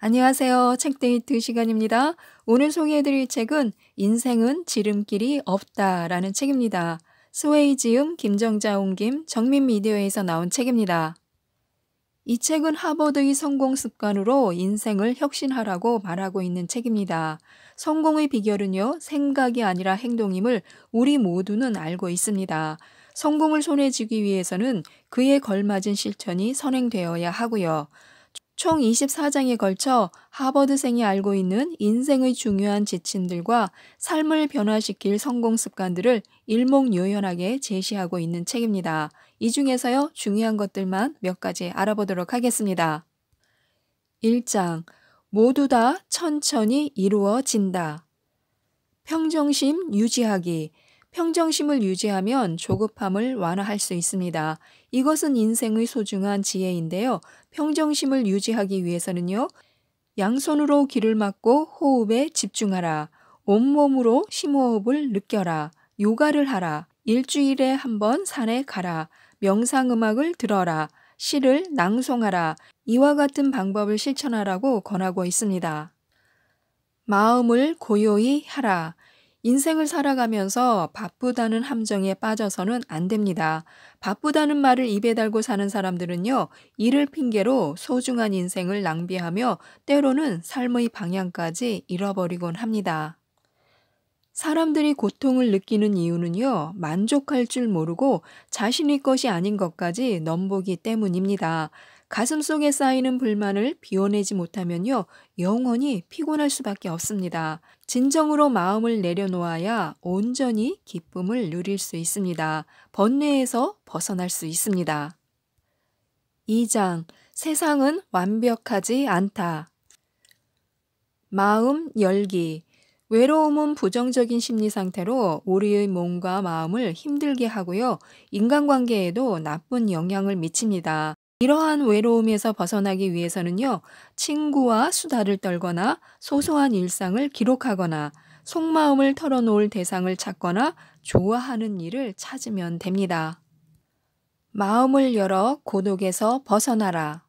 안녕하세요. 책데이트 시간입니다. 오늘 소개해드릴 책은 인생은 지름길이 없다라는 책입니다. 스웨이 지음, 김정자 옮김, 정민미디어에서 나온 책입니다. 이 책은 하버드의 성공 습관으로 인생을 혁신하라고 말하고 있는 책입니다. 성공의 비결은요, 생각이 아니라 행동임을 우리 모두는 알고 있습니다. 성공을 손에 쥐기 위해서는 그에 걸맞은 실천이 선행되어야 하고요. 총 24장에 걸쳐 하버드생이 알고 있는 인생의 중요한 지침들과 삶을 변화시킬 성공 습관들을 일목요연하게 제시하고 있는 책입니다. 이 중에서요, 중요한 것들만 몇 가지 알아보도록 하겠습니다. 1장, 모두 다 천천히 이루어진다. 평정심 유지하기. 평정심을 유지하면 조급함을 완화할 수 있습니다. 이것은 인생의 소중한 지혜인데요. 평정심을 유지하기 위해서는요, 양손으로 귀를 막고 호흡에 집중하라. 온몸으로 심호흡을 느껴라. 요가를 하라. 일주일에 한 번 산에 가라. 명상음악을 들어라. 시를 낭송하라. 이와 같은 방법을 실천하라고 권하고 있습니다. 마음을 고요히 하라. 인생을 살아가면서 바쁘다는 함정에 빠져서는 안 됩니다. 바쁘다는 말을 입에 달고 사는 사람들은요, 이를 핑계로 소중한 인생을 낭비하며 때로는 삶의 방향까지 잃어버리곤 합니다. 사람들이 고통을 느끼는 이유는요, 만족할 줄 모르고 자신의 것이 아닌 것까지 넘보기 때문입니다. 가슴 속에 쌓이는 불만을 비워내지 못하면요, 영원히 피곤할 수밖에 없습니다. 진정으로 마음을 내려놓아야 온전히 기쁨을 누릴 수 있습니다. 번뇌에서 벗어날 수 있습니다. 2장, 세상은 완벽하지 않다. 마음 열기. 외로움은 부정적인 심리 상태로 우리의 몸과 마음을 힘들게 하고요, 인간관계에도 나쁜 영향을 미칩니다. 이러한 외로움에서 벗어나기 위해서는요, 친구와 수다를 떨거나 소소한 일상을 기록하거나 속마음을 털어놓을 대상을 찾거나 좋아하는 일을 찾으면 됩니다. 마음을 열어 고독에서 벗어나라.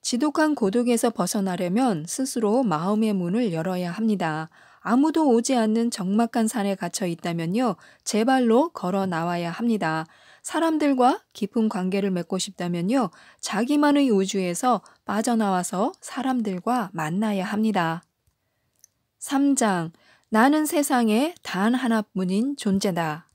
지독한 고독에서 벗어나려면 스스로 마음의 문을 열어야 합니다. 아무도 오지 않는 적막한 산에 갇혀 있다면요, 제 발로 걸어 나와야 합니다. 사람들과 깊은 관계를 맺고 싶다면요, 자기만의 우주에서 빠져나와서 사람들과 만나야 합니다. 3장, 나는 세상에 단 하나뿐인 존재다.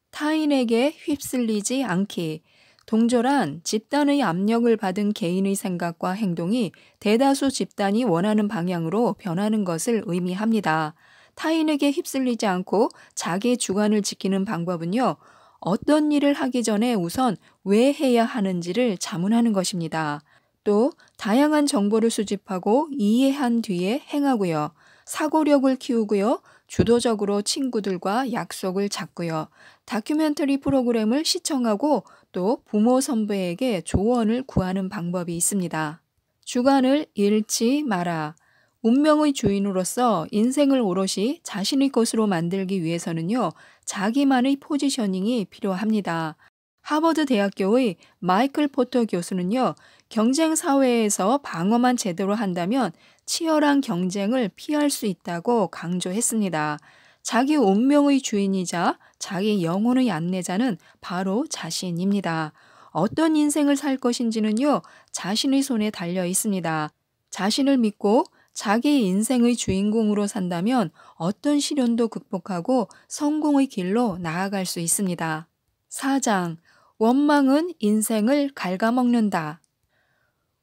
타인에게 휩쓸리지 않기. 동조란 집단의 압력을 받은 개인의 생각과 행동이 대다수 집단이 원하는 방향으로 변하는 것을 의미합니다. 타인에게 휩쓸리지 않고 자기 주관을 지키는 방법은요, 어떤 일을 하기 전에 우선 왜 해야 하는지를 자문하는 것입니다. 또 다양한 정보를 수집하고 이해한 뒤에 행하고요. 사고력을 키우고요. 주도적으로 친구들과 약속을 잡고요. 다큐멘터리 프로그램을 시청하고 또 부모 선배에게 조언을 구하는 방법이 있습니다. 주관을 잃지 마라. 운명의 주인으로서 인생을 오롯이 자신의 것으로 만들기 위해서는요, 자기만의 포지셔닝이 필요합니다. 하버드 대학교의 마이클 포터 교수는요, 경쟁 사회에서 방어만 제대로 한다면 치열한 경쟁을 피할 수 있다고 강조했습니다. 자기 운명의 주인이자 자기 영혼의 안내자는 바로 자신입니다. 어떤 인생을 살 것인지는요, 자신의 손에 달려 있습니다. 자신을 믿고 자기 인생의 주인공으로 산다면 어떤 시련도 극복하고 성공의 길로 나아갈 수 있습니다. 4장, 원망은 인생을 갉아먹는다.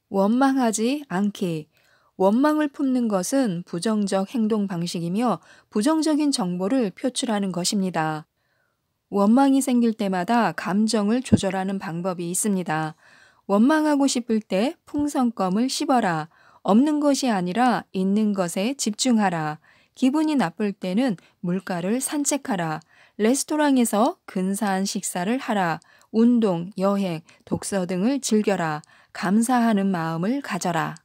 원망하지 않기. 원망을 품는 것은 부정적 행동 방식이며 부정적인 정보를 표출하는 것입니다. 원망이 생길 때마다 감정을 조절하는 방법이 있습니다. 원망하고 싶을 때 풍선껌을 씹어라. 없는 것이 아니라 있는 것에 집중하라. 기분이 나쁠 때는 물가를 산책하라. 레스토랑에서 근사한 식사를 하라. 운동, 여행, 독서 등을 즐겨라. 감사하는 마음을 가져라.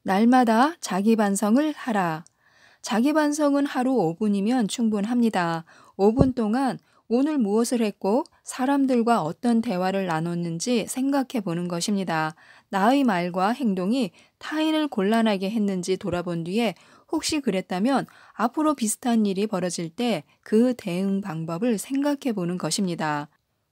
날마다 자기 반성을 하라. 자기 반성은 하루 5분이면 충분합니다. 5분 동안 오늘 무엇을 했고 사람들과 어떤 대화를 나눴는지 생각해 보는 것입니다. 나의 말과 행동이 타인을 곤란하게 했는지 돌아본 뒤에 혹시 그랬다면 앞으로 비슷한 일이 벌어질 때 그 대응 방법을 생각해 보는 것입니다.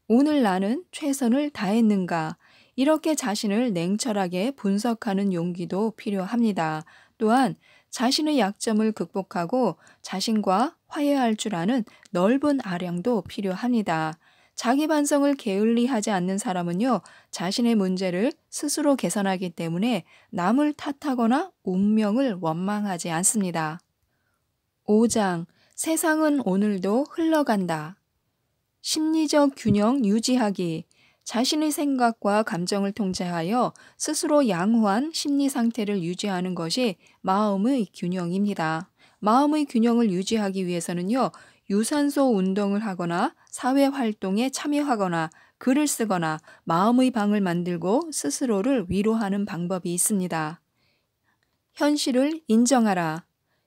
오늘 나는 최선을 다했는가? 이렇게 자신을 냉철하게 분석하는 용기도 필요합니다. 또한 자신의 약점을 극복하고 자신과 화해할 줄 아는 넓은 아량도 필요합니다. 자기 반성을 게을리하지 않는 사람은요, 자신의 문제를 스스로 개선하기 때문에 남을 탓하거나 운명을 원망하지 않습니다. 5장, 세상은 오늘도 흘러간다. 심리적 균형 유지하기. 자신의 생각과 감정을 통제하여 스스로 양호한 심리 상태를 유지하는 것이 마음의 균형입니다. 마음의 균형을 유지하기 위해서는요, 유산소 운동을 하거나 사회 활동에 참여하거나 글을 쓰거나 마음의 방을 만들고 스스로를 위로하는 방법이 있습니다. 현실을 인정하라.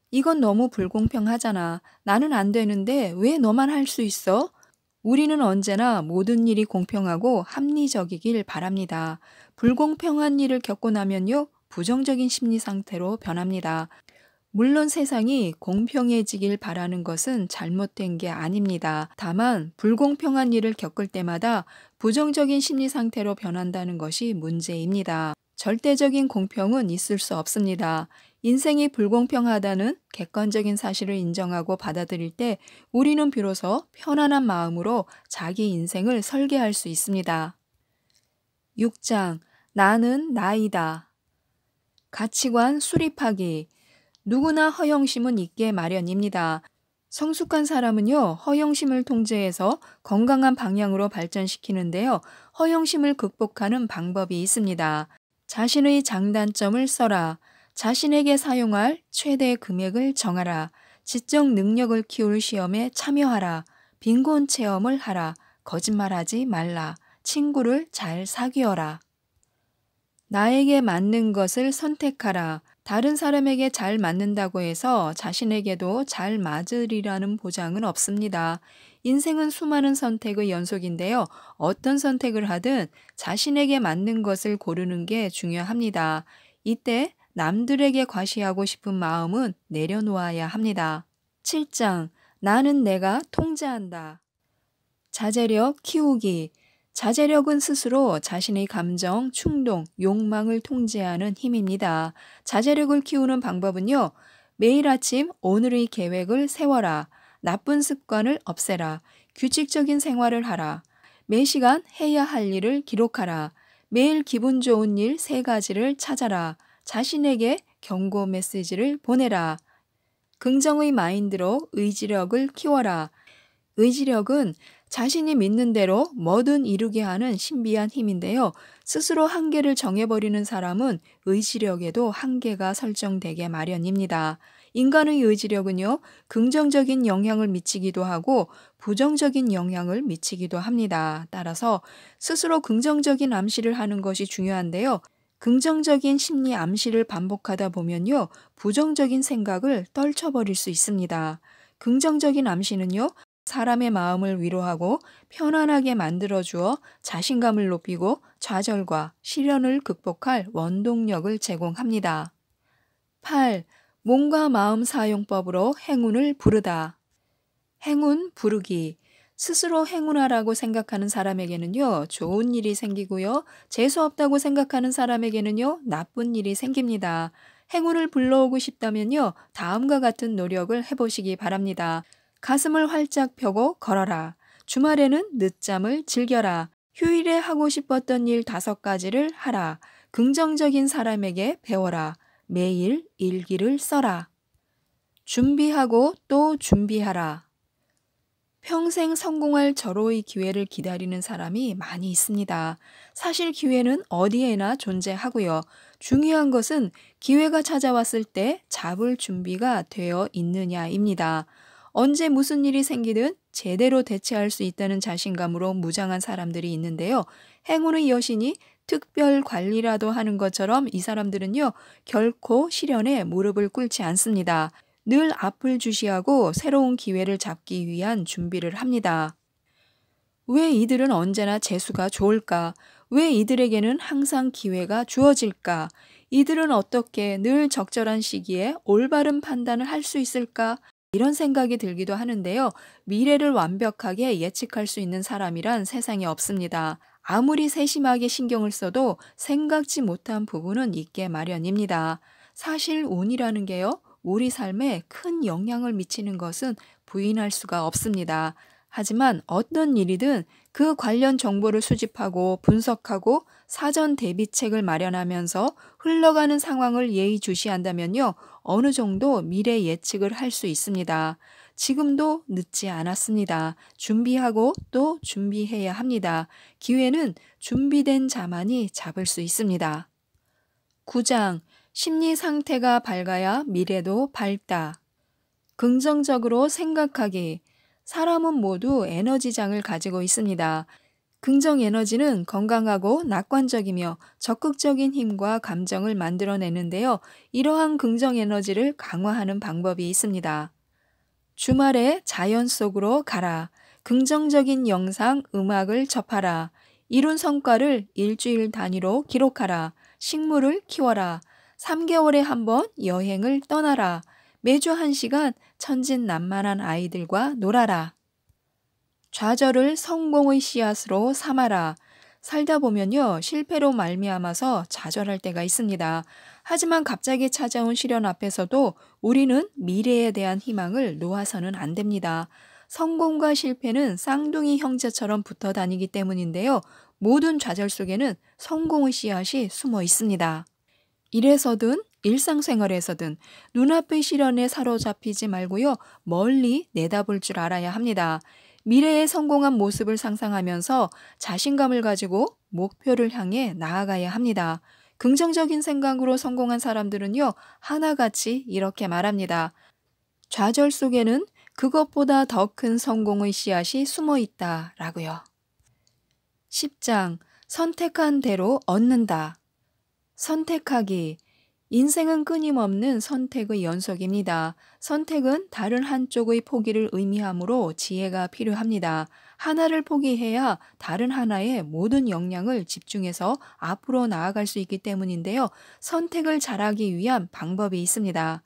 이건 너무 불공평하잖아. 나는 안 되는데 왜 너만 할 수 있어? 우리는 언제나 모든 일이 공평하고 합리적이길 바랍니다. 불공평한 일을 겪고 나면요, 부정적인 심리 상태로 변합니다. 물론 세상이 공평해지길 바라는 것은 잘못된 게 아닙니다. 다만 불공평한 일을 겪을 때마다 부정적인 심리 상태로 변한다는 것이 문제입니다. 절대적인 공평은 있을 수 없습니다. 인생이 불공평하다는 객관적인 사실을 인정하고 받아들일 때 우리는 비로소 편안한 마음으로 자기 인생을 설계할 수 있습니다. 6장, 나는 나이다. 가치관 수립하기. 누구나 허영심은 있게 마련입니다. 성숙한 사람은요, 허영심을 통제해서 건강한 방향으로 발전시키는데요, 허영심을 극복하는 방법이 있습니다. 자신의 장단점을 써라. 자신에게 사용할 최대 금액을 정하라. 지적 능력을 키울 시험에 참여하라. 빈곤 체험을 하라. 거짓말하지 말라. 친구를 잘 사귀어라. 나에게 맞는 것을 선택하라. 다른 사람에게 잘 맞는다고 해서 자신에게도 잘 맞으리라는 보장은 없습니다. 인생은 수많은 선택의 연속인데요. 어떤 선택을 하든 자신에게 맞는 것을 고르는 게 중요합니다. 이때 남들에게 과시하고 싶은 마음은 내려놓아야 합니다. 7장, 나는 내가 통제한다. 자제력 키우기. 자제력은 스스로 자신의 감정, 충동, 욕망을 통제하는 힘입니다. 자제력을 키우는 방법은요, 매일 아침 오늘의 계획을 세워라. 나쁜 습관을 없애라. 규칙적인 생활을 하라. 매 시간 해야 할 일을 기록하라. 매일 기분 좋은 일 3가지를 찾아라. 자신에게 경고 메시지를 보내라. 긍정의 마인드로 의지력을 키워라. 의지력은 자신이 믿는 대로 뭐든 이루게 하는 신비한 힘인데요. 스스로 한계를 정해버리는 사람은 의지력에도 한계가 설정되게 마련입니다. 인간의 의지력은요, 긍정적인 영향을 미치기도 하고 부정적인 영향을 미치기도 합니다. 따라서 스스로 긍정적인 암시를 하는 것이 중요한데요. 긍정적인 심리 암시를 반복하다 보면요, 부정적인 생각을 떨쳐버릴 수 있습니다. 긍정적인 암시는요, 사람의 마음을 위로하고 편안하게 만들어주어 자신감을 높이고 좌절과 시련을 극복할 원동력을 제공합니다. 8. 몸과 마음 사용법으로 행운을 부르다. 행운 부르기. 스스로 행운하라고 생각하는 사람에게는요, 좋은 일이 생기고요, 재수없다고 생각하는 사람에게는요, 나쁜 일이 생깁니다. 행운을 불러오고 싶다면요, 다음과 같은 노력을 해보시기 바랍니다. 가슴을 활짝 펴고 걸어라. 주말에는 늦잠을 즐겨라. 휴일에 하고 싶었던 일 5가지를 하라. 긍정적인 사람에게 배워라. 매일 일기를 써라. 준비하고 또 준비하라. 평생 성공할 절호의 기회를 기다리는 사람이 많이 있습니다. 사실 기회는 어디에나 존재하고요. 중요한 것은 기회가 찾아왔을 때 잡을 준비가 되어 있느냐입니다. 언제 무슨 일이 생기든 제대로 대처할 수 있다는 자신감으로 무장한 사람들이 있는데요. 행운의 여신이 특별 관리라도 하는 것처럼 이 사람들은요, 결코 시련에 무릎을 꿇지 않습니다. 늘 앞을 주시하고 새로운 기회를 잡기 위한 준비를 합니다. 왜 이들은 언제나 재수가 좋을까? 왜 이들에게는 항상 기회가 주어질까? 이들은 어떻게 늘 적절한 시기에 올바른 판단을 할 수 있을까? 이런 생각이 들기도 하는데요. 미래를 완벽하게 예측할 수 있는 사람이란 세상에 없습니다. 아무리 세심하게 신경을 써도 생각지 못한 부분은 있게 마련입니다. 사실 운이라는 게요, 우리 삶에 큰 영향을 미치는 것은 부인할 수가 없습니다. 하지만 어떤 일이든 그 관련 정보를 수집하고 분석하고 사전 대비책을 마련하면서 흘러가는 상황을 예의주시한다면요, 어느 정도 미래 예측을 할 수 있습니다. 지금도 늦지 않았습니다. 준비하고 또 준비해야 합니다. 기회는 준비된 자만이 잡을 수 있습니다. 9장, 심리 상태가 밝아야 미래도 밝다. 긍정적으로 생각하기. 사람은 모두 에너지장을 가지고 있습니다. 긍정 에너지는 건강하고 낙관적이며 적극적인 힘과 감정을 만들어내는데요. 이러한 긍정 에너지를 강화하는 방법이 있습니다. 주말에 자연 속으로 가라. 긍정적인 영상, 음악을 접하라. 이룬 성과를 일주일 단위로 기록하라. 식물을 키워라. 3개월에 한 번 여행을 떠나라. 매주 1시간 천진난만한 아이들과 놀아라. 좌절을 성공의 씨앗으로 삼아라. 살다 보면요, 실패로 말미암아서 좌절할 때가 있습니다. 하지만 갑자기 찾아온 시련 앞에서도 우리는 미래에 대한 희망을 놓아서는 안 됩니다. 성공과 실패는 쌍둥이 형제처럼 붙어 다니기 때문인데요. 모든 좌절 속에는 성공의 씨앗이 숨어 있습니다. 일에서든 일상생활에서든 눈앞의 시련에 사로잡히지 말고요, 멀리 내다볼 줄 알아야 합니다. 미래의 성공한 모습을 상상하면서 자신감을 가지고 목표를 향해 나아가야 합니다. 긍정적인 생각으로 성공한 사람들은요, 하나같이 이렇게 말합니다. 좌절 속에는 그것보다 더 큰 성공의 씨앗이 숨어 있다 라고요. 10장, 선택한 대로 얻는다. 선택하기. 인생은 끊임없는 선택의 연속입니다. 선택은 다른 한쪽의 포기를 의미하므로 지혜가 필요합니다. 하나를 포기해야 다른 하나에 모든 역량을 집중해서 앞으로 나아갈 수 있기 때문인데요. 선택을 잘하기 위한 방법이 있습니다.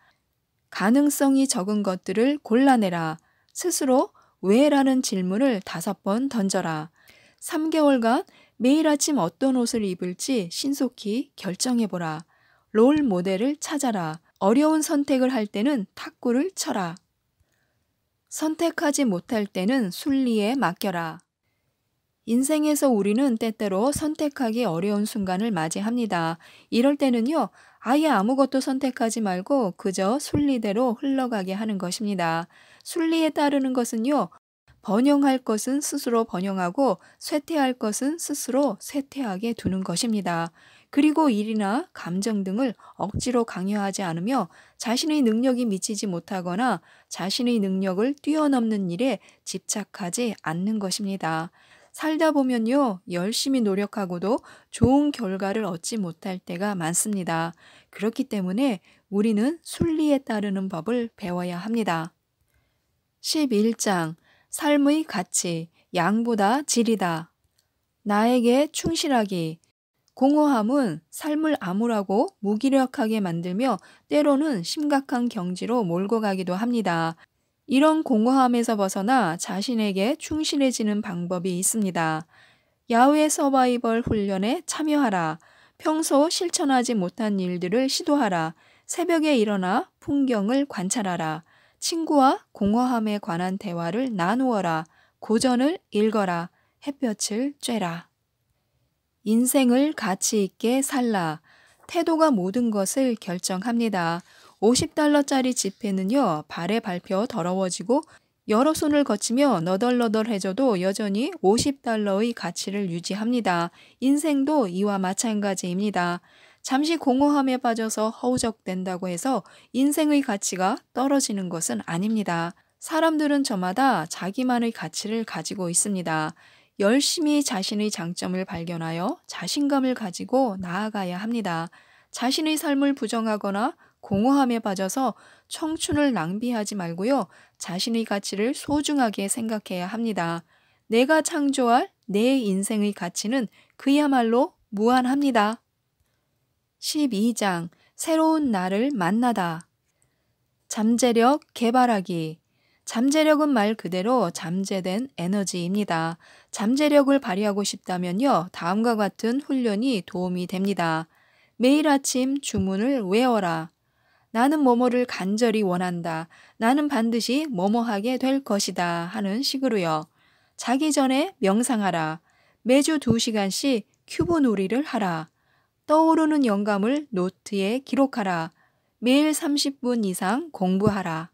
가능성이 적은 것들을 골라내라. 스스로 왜라는 질문을 5번 던져라. 3개월간 매일 아침 어떤 옷을 입을지 신속히 결정해보라. 롤 모델을 찾아라. 어려운 선택을 할 때는 탁구를 쳐라. 선택하지 못할 때는 순리에 맡겨라. 인생에서 우리는 때때로 선택하기 어려운 순간을 맞이합니다. 이럴 때는요, 아예 아무것도 선택하지 말고 그저 순리대로 흘러가게 하는 것입니다. 순리에 따르는 것은요, 번영할 것은 스스로 번영하고 쇠퇴할 것은 스스로 쇠퇴하게 두는 것입니다. 그리고 일이나 감정 등을 억지로 강요하지 않으며 자신의 능력이 미치지 못하거나 자신의 능력을 뛰어넘는 일에 집착하지 않는 것입니다. 살다 보면요, 열심히 노력하고도 좋은 결과를 얻지 못할 때가 많습니다. 그렇기 때문에 우리는 순리에 따르는 법을 배워야 합니다. 11장, 삶의 가치, 양보다 질이다. 나에게 충실하기. 공허함은 삶을 암울하고 무기력하게 만들며 때로는 심각한 경지로 몰고 가기도 합니다. 이런 공허함에서 벗어나 자신에게 충실해지는 방법이 있습니다. 야외 서바이벌 훈련에 참여하라. 평소 실천하지 못한 일들을 시도하라. 새벽에 일어나 풍경을 관찰하라. 친구와 공허함에 관한 대화를 나누어라. 고전을 읽어라. 햇볕을 쬐라. 인생을 가치 있게 살라. 태도가 모든 것을 결정합니다. $50짜리 지폐는요, 발에 밟혀 더러워지고 여러 손을 거치며 너덜너덜해져도 여전히 $50의 가치를 유지합니다. 인생도 이와 마찬가지입니다. 잠시 공허함에 빠져서 허우적댄다고 해서 인생의 가치가 떨어지는 것은 아닙니다. 사람들은 저마다 자기만의 가치를 가지고 있습니다. 열심히 자신의 장점을 발견하여 자신감을 가지고 나아가야 합니다. 자신의 삶을 부정하거나 공허함에 빠져서 청춘을 낭비하지 말고요. 자신의 가치를 소중하게 생각해야 합니다. 내가 창조할 내 인생의 가치는 그야말로 무한합니다. 12장 새로운 나를 만나다. 잠재력 개발하기. 잠재력은 말 그대로 잠재된 에너지입니다. 잠재력을 발휘하고 싶다면요, 다음과 같은 훈련이 도움이 됩니다. 매일 아침 주문을 외워라. 나는 뭐뭐를 간절히 원한다. 나는 반드시 뭐뭐하게 될 것이다. 하는 식으로요. 자기 전에 명상하라. 매주 2시간씩 큐브 놀이를 하라. 떠오르는 영감을 노트에 기록하라. 매일 30분 이상 공부하라.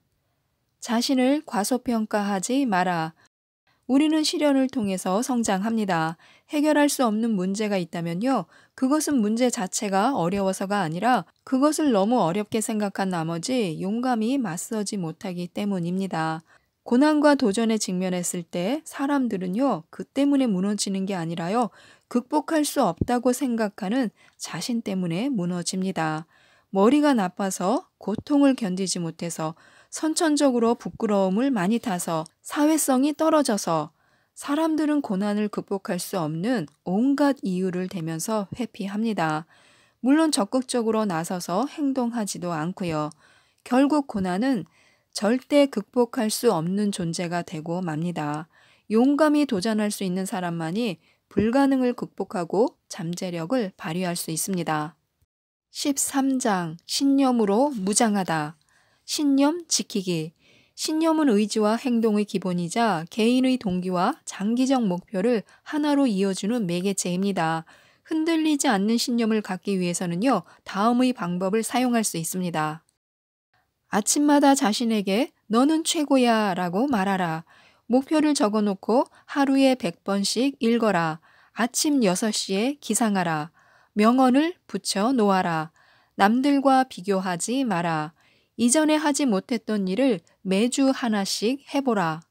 자신을 과소평가하지 마라. 우리는 시련을 통해서 성장합니다. 해결할 수 없는 문제가 있다면요, 그것은 문제 자체가 어려워서가 아니라 그것을 너무 어렵게 생각한 나머지 용감히 맞서지 못하기 때문입니다. 고난과 도전에 직면했을 때 사람들은요, 그 때문에 무너지는 게 아니라요, 극복할 수 없다고 생각하는 자신 때문에 무너집니다. 머리가 나빠서, 고통을 견디지 못해서, 선천적으로 부끄러움을 많이 타서, 사회성이 떨어져서, 사람들은 고난을 극복할 수 없는 온갖 이유를 대면서 회피합니다. 물론 적극적으로 나서서 행동하지도 않고요. 결국 고난은 절대 극복할 수 없는 존재가 되고 맙니다. 용감히 도전할 수 있는 사람만이 불가능을 극복하고 잠재력을 발휘할 수 있습니다. 13장 신념으로 무장하다. 신념 지키기. 신념은 의지와 행동의 기본이자 개인의 동기와 장기적 목표를 하나로 이어주는 매개체입니다. 흔들리지 않는 신념을 갖기 위해서는요, 다음의 방법을 사용할 수 있습니다. 아침마다 자신에게 너는 최고야 라고 말하라. 목표를 적어놓고 하루에 100번씩 읽어라. 아침 6시에 기상하라. 명언을 붙여 놓아라. 남들과 비교하지 마라. 이전에 하지 못했던 일을 매주 하나씩 해보라.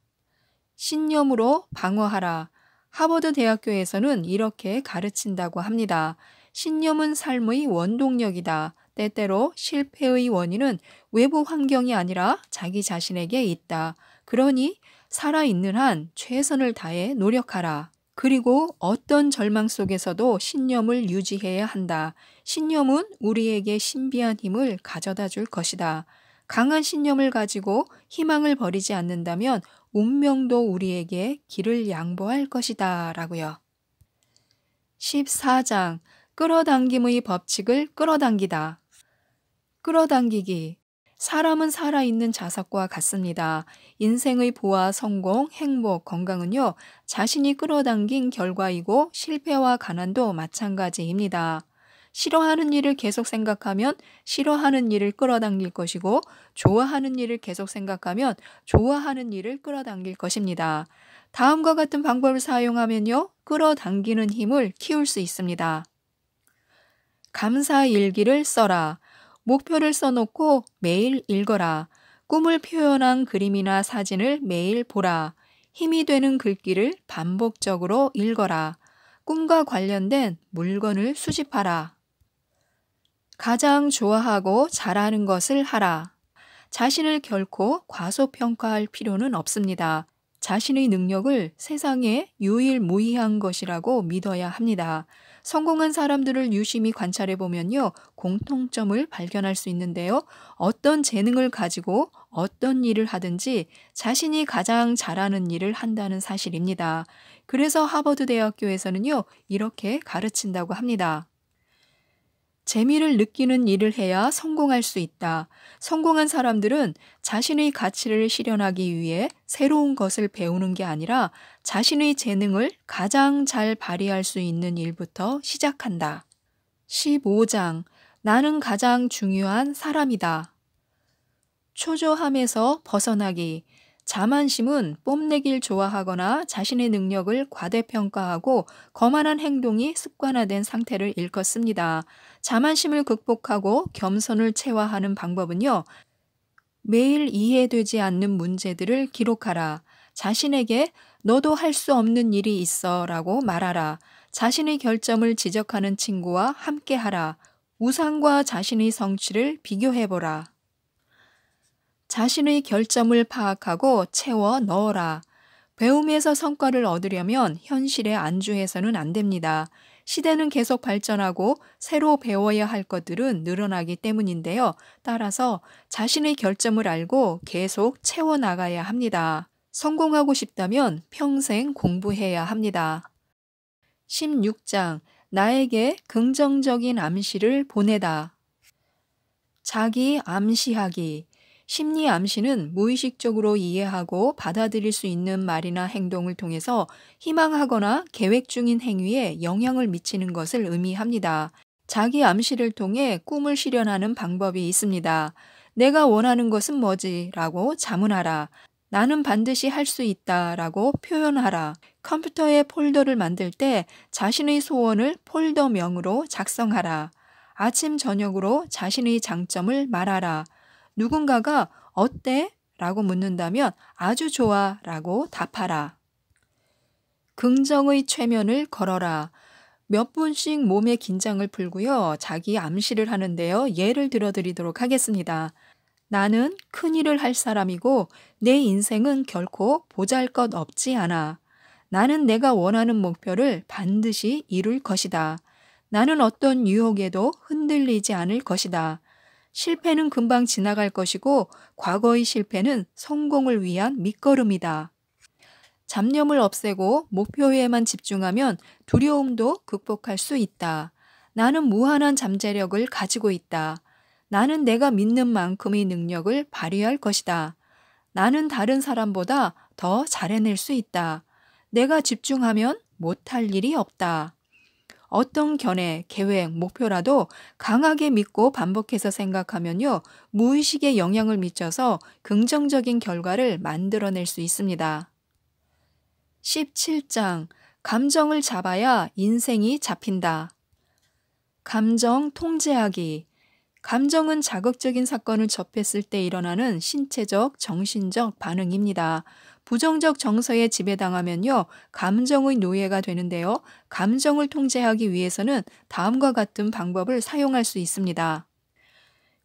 신념으로 방어하라. 하버드 대학교에서는 이렇게 가르친다고 합니다. 신념은 삶의 원동력이다. 때때로 실패의 원인은 외부 환경이 아니라 자기 자신에게 있다. 그러니 살아있는 한 최선을 다해 노력하라. 그리고 어떤 절망 속에서도 신념을 유지해야 한다. 신념은 우리에게 신비한 힘을 가져다 줄 것이다. 강한 신념을 가지고 희망을 버리지 않는다면 운명도 우리에게 길을 양보할 것이다. 라고요. 14장 끌어당김의 법칙을 끌어당기다. 끌어당기기. 사람은 살아있는 자석과 같습니다. 인생의 부와 성공, 행복, 건강은요, 자신이 끌어당긴 결과이고 실패와 가난도 마찬가지입니다. 싫어하는 일을 계속 생각하면 싫어하는 일을 끌어당길 것이고, 좋아하는 일을 계속 생각하면 좋아하는 일을 끌어당길 것입니다. 다음과 같은 방법을 사용하면요, 끌어당기는 힘을 키울 수 있습니다. 감사 일기를 써라. 목표를 써놓고 매일 읽어라. 꿈을 표현한 그림이나 사진을 매일 보라. 힘이 되는 글귀를 반복적으로 읽어라. 꿈과 관련된 물건을 수집하라. 가장 좋아하고 잘하는 것을 하라. 자신을 결코 과소평가할 필요는 없습니다. 자신의 능력을 세상에 유일무이한 것이라고 믿어야 합니다. 성공한 사람들을 유심히 관찰해 보면요, 공통점을 발견할 수 있는데요. 어떤 재능을 가지고 어떤 일을 하든지 자신이 가장 잘하는 일을 한다는 사실입니다. 그래서 하버드 대학교에서는요, 이렇게 가르친다고 합니다. 재미를 느끼는 일을 해야 성공할 수 있다. 성공한 사람들은 자신의 가치를 실현하기 위해 새로운 것을 배우는 게 아니라 자신의 재능을 가장 잘 발휘할 수 있는 일부터 시작한다. 15장 나는 가장 중요한 사람이다. 초조함에서 벗어나기. 자만심은 뽐내길 좋아하거나 자신의 능력을 과대평가하고 거만한 행동이 습관화된 상태를 일컫습니다. 자만심을 극복하고 겸손을 체화하는 방법은요, 매일 이해되지 않는 문제들을 기록하라. 자신에게 너도 할 수 없는 일이 있어 라고 말하라. 자신의 결점을 지적하는 친구와 함께하라. 우상과 자신의 성취를 비교해보라. 자신의 결점을 파악하고 채워 넣어라. 배움에서 성과를 얻으려면 현실에 안주해서는 안 됩니다. 시대는 계속 발전하고 새로 배워야 할 것들은 늘어나기 때문인데요. 따라서 자신의 결점을 알고 계속 채워나가야 합니다. 성공하고 싶다면 평생 공부해야 합니다. 16장 나에게 긍정적인 암시를 보내다. 자기 암시하기. 심리 암시는 무의식적으로 이해하고 받아들일 수 있는 말이나 행동을 통해서 희망하거나 계획 중인 행위에 영향을 미치는 것을 의미합니다. 자기 암시를 통해 꿈을 실현하는 방법이 있습니다. 내가 원하는 것은 뭐지? 라고 자문하라. 나는 반드시 할 수 있다 라고 표현하라. 컴퓨터에 폴더를 만들 때 자신의 소원을 폴더명으로 작성하라. 아침 저녁으로 자신의 장점을 말하라. 누군가가 어때? 라고 묻는다면 아주 좋아 라고 답하라. 긍정의 최면을 걸어라. 몇 분씩 몸의 긴장을 풀고요. 자기 암시를 하는데요. 예를 들어드리도록 하겠습니다. 나는 큰일을 할 사람이고 내 인생은 결코 보잘것없지 않아. 나는 내가 원하는 목표를 반드시 이룰 것이다. 나는 어떤 유혹에도 흔들리지 않을 것이다. 실패는 금방 지나갈 것이고 과거의 실패는 성공을 위한 밑거름이다. 잡념을 없애고 목표에만 집중하면 두려움도 극복할 수 있다. 나는 무한한 잠재력을 가지고 있다. 나는 내가 믿는 만큼의 능력을 발휘할 것이다. 나는 다른 사람보다 더 잘해낼 수 있다. 내가 집중하면 못할 일이 없다. 어떤 견해, 계획, 목표라도 강하게 믿고 반복해서 생각하면요, 무의식에 영향을 미쳐서 긍정적인 결과를 만들어낼 수 있습니다. 17장 감정을 잡아야 인생이 잡힌다. 감정 통제하기. 감정은 자극적인 사건을 접했을 때 일어나는 신체적, 정신적 반응입니다. 부정적 정서에 지배당하면요, 감정의 노예가 되는데요. 감정을 통제하기 위해서는 다음과 같은 방법을 사용할 수 있습니다.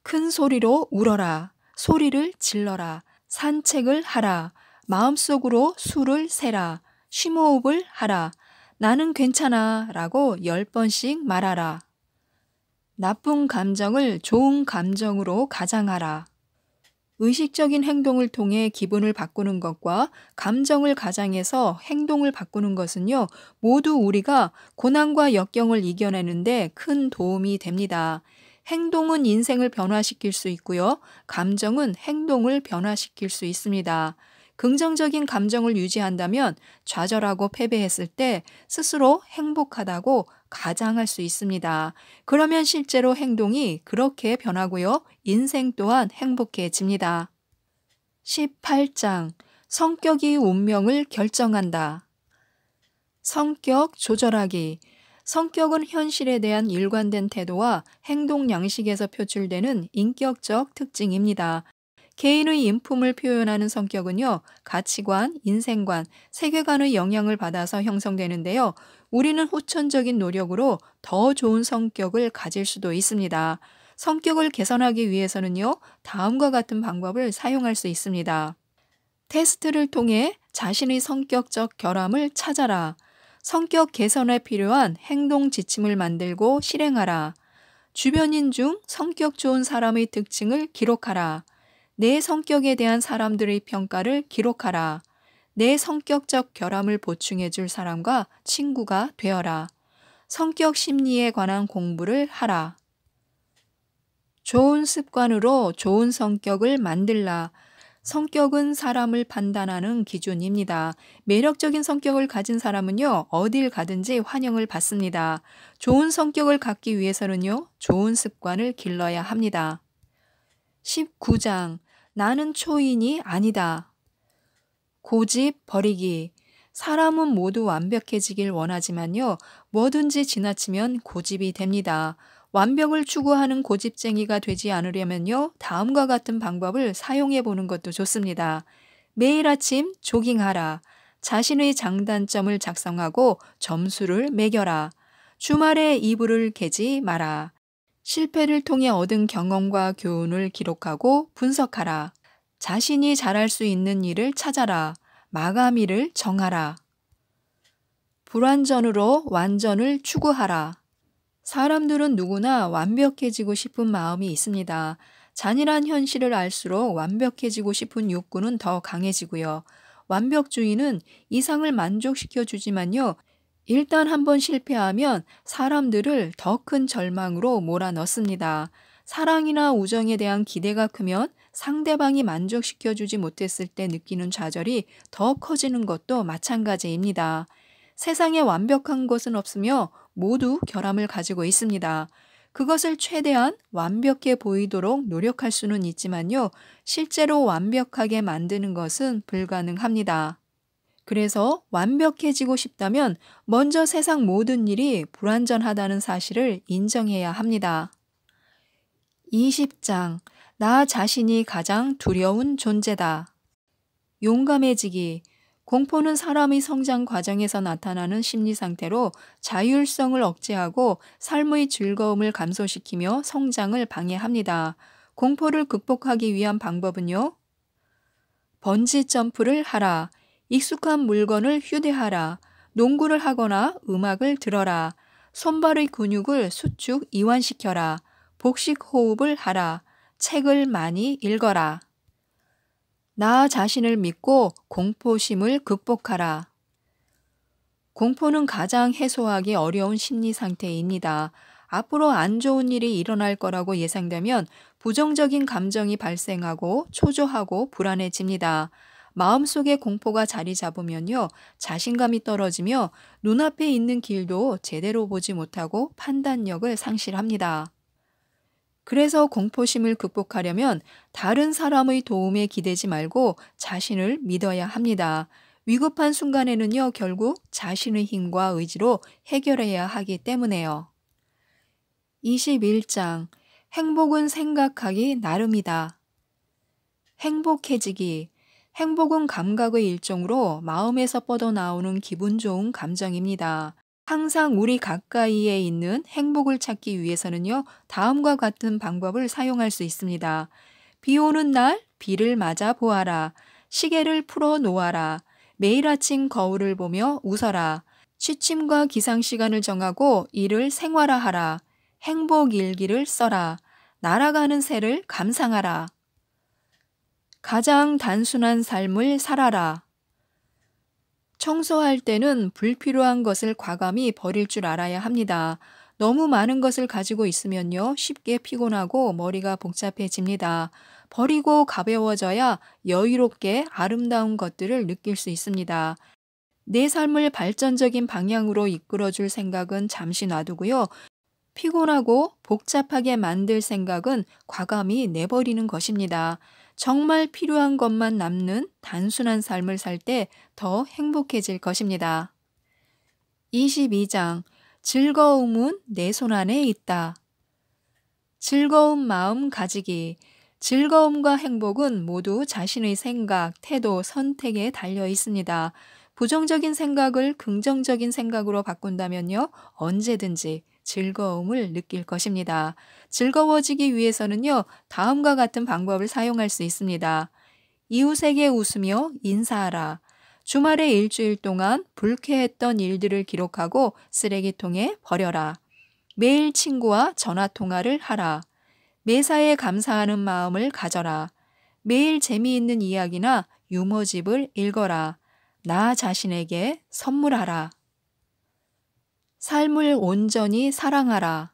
큰 소리로 울어라. 소리를 질러라. 산책을 하라. 마음속으로 수를 세라. 심호흡을 하라. 나는 괜찮아 라고 10번씩 말하라. 나쁜 감정을 좋은 감정으로 가장하라. 의식적인 행동을 통해 기분을 바꾸는 것과 감정을 가장해서 행동을 바꾸는 것은요, 모두 우리가 고난과 역경을 이겨내는데 큰 도움이 됩니다. 행동은 인생을 변화시킬 수 있고요, 감정은 행동을 변화시킬 수 있습니다. 긍정적인 감정을 유지한다면 좌절하고 패배했을 때 스스로 행복하다고 가장할 수 있습니다. 그러면 실제로 행동이 그렇게 변하고요. 인생 또한 행복해집니다. 18장 성격이 운명을 결정한다. 성격 조절하기. 성격은 현실에 대한 일관된 태도와 행동 양식에서 표출되는 인격적 특징입니다. 개인의 인품을 표현하는 성격은요, 가치관, 인생관, 세계관의 영향을 받아서 형성되는데요. 우리는 후천적인 노력으로 더 좋은 성격을 가질 수도 있습니다. 성격을 개선하기 위해서는요, 다음과 같은 방법을 사용할 수 있습니다. 테스트를 통해 자신의 성격적 결함을 찾아라. 성격 개선에 필요한 행동 지침을 만들고 실행하라. 주변인 중 성격 좋은 사람의 특징을 기록하라. 내 성격에 대한 사람들의 평가를 기록하라. 내 성격적 결함을 보충해 줄 사람과 친구가 되어라. 성격 심리에 관한 공부를 하라. 좋은 습관으로 좋은 성격을 만들라. 성격은 사람을 판단하는 기준입니다. 매력적인 성격을 가진 사람은요, 어딜 가든지 환영을 받습니다. 좋은 성격을 갖기 위해서는요, 좋은 습관을 길러야 합니다. 19장 나는 초인이 아니다. 고집 버리기. 사람은 모두 완벽해지길 원하지만요, 뭐든지 지나치면 고집이 됩니다. 완벽을 추구하는 고집쟁이가 되지 않으려면요, 다음과 같은 방법을 사용해 보는 것도 좋습니다. 매일 아침 조깅하라. 자신의 장단점을 작성하고 점수를 매겨라. 주말에 이불을 개지 마라. 실패를 통해 얻은 경험과 교훈을 기록하고 분석하라. 자신이 잘할 수 있는 일을 찾아라. 마감일을 정하라. 불완전으로 완전을 추구하라. 사람들은 누구나 완벽해지고 싶은 마음이 있습니다. 잔인한 현실을 알수록 완벽해지고 싶은 욕구는 더 강해지고요. 완벽주의는 이상을 만족시켜 주지만요. 일단 한번 실패하면 사람들을 더 큰 절망으로 몰아넣습니다. 사랑이나 우정에 대한 기대가 크면 상대방이 만족시켜 주지 못했을 때 느끼는 좌절이 더 커지는 것도 마찬가지입니다. 세상에 완벽한 것은 없으며 모두 결함을 가지고 있습니다. 그것을 최대한 완벽해 보이도록 노력할 수는 있지만요. 실제로 완벽하게 만드는 것은 불가능합니다. 그래서 완벽해지고 싶다면 먼저 세상 모든 일이 불완전하다는 사실을 인정해야 합니다. 20장 나 자신이 가장 두려운 존재다. 용감해지기. 공포는 사람의 성장 과정에서 나타나는 심리 상태로 자율성을 억제하고 삶의 즐거움을 감소시키며 성장을 방해합니다. 공포를 극복하기 위한 방법은요. 번지 점프를 하라. 익숙한 물건을 휴대하라. 농구를 하거나 음악을 들어라. 손발의 근육을 수축 이완시켜라. 복식 호흡을 하라. 책을 많이 읽어라. 나 자신을 믿고 공포심을 극복하라. 공포는 가장 해소하기 어려운 심리 상태입니다. 앞으로 안 좋은 일이 일어날 거라고 예상되면 부정적인 감정이 발생하고 초조하고 불안해집니다. 마음속에 공포가 자리 잡으면요, 자신감이 떨어지며 눈앞에 있는 길도 제대로 보지 못하고 판단력을 상실합니다. 그래서 공포심을 극복하려면 다른 사람의 도움에 기대지 말고 자신을 믿어야 합니다. 위급한 순간에는요, 결국 자신의 힘과 의지로 해결해야 하기 때문에요. 21장 행복은 생각하기 나름이다. 행복해지기. 행복은 감각의 일종으로 마음에서 뻗어나오는 기분 좋은 감정입니다. 항상 우리 가까이에 있는 행복을 찾기 위해서는요, 다음과 같은 방법을 사용할 수 있습니다. 비 오는 날 비를 맞아 보아라. 시계를 풀어 놓아라. 매일 아침 거울을 보며 웃어라. 취침과 기상 시간을 정하고 이를 생활화하라. 행복 일기를 써라. 날아가는 새를 감상하라. 가장 단순한 삶을 살아라. 청소할 때는 불필요한 것을 과감히 버릴 줄 알아야 합니다. 너무 많은 것을 가지고 있으면요, 쉽게 피곤하고 머리가 복잡해집니다. 버리고 가벼워져야 여유롭게 아름다운 것들을 느낄 수 있습니다. 내 삶을 발전적인 방향으로 이끌어줄 생각은 잠시 놔두고요. 피곤하고 복잡하게 만들 생각은 과감히 내버리는 것입니다. 정말 필요한 것만 남는 단순한 삶을 살 때 더 행복해질 것입니다. 22장 즐거움은 내 손 안에 있다. 즐거운 마음 가지기. 즐거움과 행복은 모두 자신의 생각, 태도, 선택에 달려 있습니다. 부정적인 생각을 긍정적인 생각으로 바꾼다면요, 언제든지 즐거움을 느낄 것입니다. 즐거워지기 위해서는요, 다음과 같은 방법을 사용할 수 있습니다. 이웃에게 웃으며 인사하라. 주말에 일주일 동안 불쾌했던 일들을 기록하고 쓰레기통에 버려라. 매일 친구와 전화통화를 하라. 매사에 감사하는 마음을 가져라. 매일 재미있는 이야기나 유머집을 읽어라. 나 자신에게 선물하라. 삶을 온전히 사랑하라.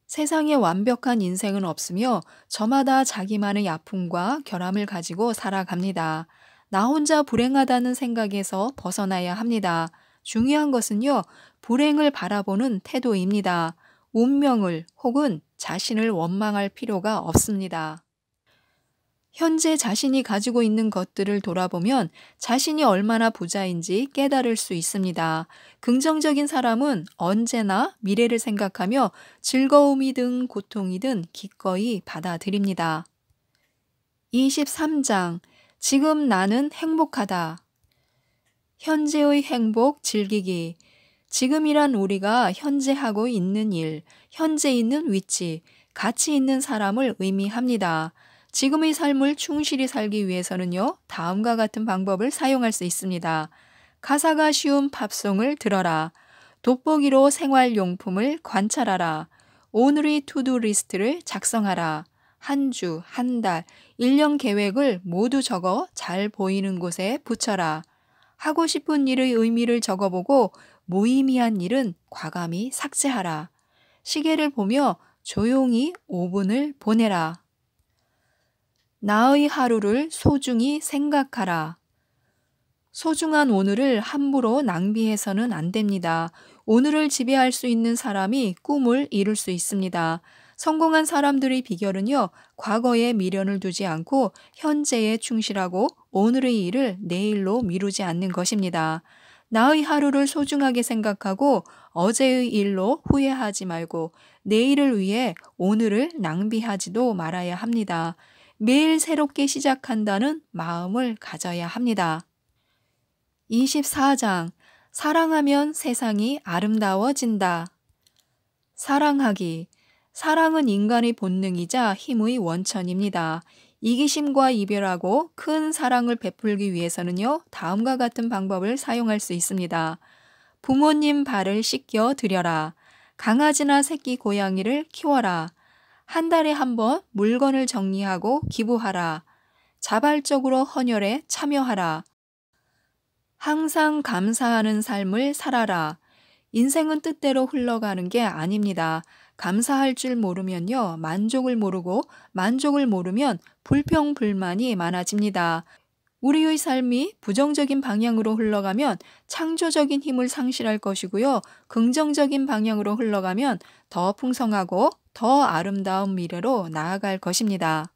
세상에 완벽한 인생은 없으며 저마다 자기만의 아픔과 결함을 가지고 살아갑니다. 나 혼자 불행하다는 생각에서 벗어나야 합니다. 중요한 것은요, 불행을 바라보는 태도입니다. 운명을 혹은 자신을 원망할 필요가 없습니다. 현재 자신이 가지고 있는 것들을 돌아보면 자신이 얼마나 부자인지 깨달을 수 있습니다. 긍정적인 사람은 언제나 미래를 생각하며 즐거움이든 고통이든 기꺼이 받아들입니다. 23장 지금 나는 행복하다. 현재의 행복 즐기기. 지금이란 우리가 현재 하고 있는 일, 현재 있는 위치, 가치 있는 사람을 의미합니다. 지금의 삶을 충실히 살기 위해서는요, 다음과 같은 방법을 사용할 수 있습니다. 가사가 쉬운 팝송을 들어라. 돋보기로 생활용품을 관찰하라. 오늘의 투두 리스트를 작성하라. 한 주, 한 달, 1년 계획을 모두 적어 잘 보이는 곳에 붙여라. 하고 싶은 일의 의미를 적어보고 무의미한 일은 과감히 삭제하라. 시계를 보며 조용히 5분을 보내라. 나의 하루를 소중히 생각하라. 소중한 오늘을 함부로 낭비해서는 안 됩니다. 오늘을 지배할 수 있는 사람이 꿈을 이룰 수 있습니다. 성공한 사람들의 비결은요, 과거에 미련을 두지 않고 현재에 충실하고 오늘의 일을 내일로 미루지 않는 것입니다. 나의 하루를 소중하게 생각하고 어제의 일로 후회하지 말고 내일을 위해 오늘을 낭비하지도 말아야 합니다. 매일 새롭게 시작한다는 마음을 가져야 합니다. 24장 사랑하면 세상이 아름다워진다. 사랑하기. 사랑은 인간의 본능이자 힘의 원천입니다. 이기심과 이별하고 큰 사랑을 베풀기 위해서는요, 다음과 같은 방법을 사용할 수 있습니다. 부모님 발을 씻겨 드려라. 강아지나 새끼 고양이를 키워라. 한 달에 한 번 물건을 정리하고 기부하라. 자발적으로 헌혈에 참여하라. 항상 감사하는 삶을 살아라. 인생은 뜻대로 흘러가는 게 아닙니다. 감사할 줄 모르면요, 만족을 모르고 만족을 모르면 불평불만이 많아집니다. 우리의 삶이 부정적인 방향으로 흘러가면 창조적인 힘을 상실할 것이고요. 긍정적인 방향으로 흘러가면 더 풍성하고 더 아름다운 미래로 나아갈 것입니다.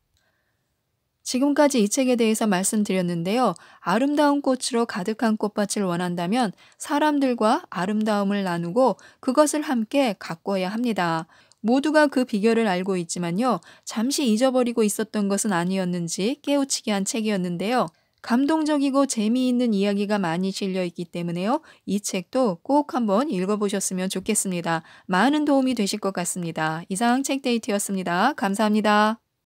지금까지 이 책에 대해서 말씀드렸는데요. 아름다운 꽃으로 가득한 꽃밭을 원한다면 사람들과 아름다움을 나누고 그것을 함께 가꿔야 합니다. 모두가 그 비결을 알고 있지만요. 잠시 잊어버리고 있었던 것은 아니었는지 깨우치게 한 책이었는데요. 감동적이고 재미있는 이야기가 많이 실려 있기 때문에요. 이 책도 꼭 한번 읽어보셨으면 좋겠습니다. 많은 도움이 되실 것 같습니다. 이상 책데이트였습니다. 감사합니다.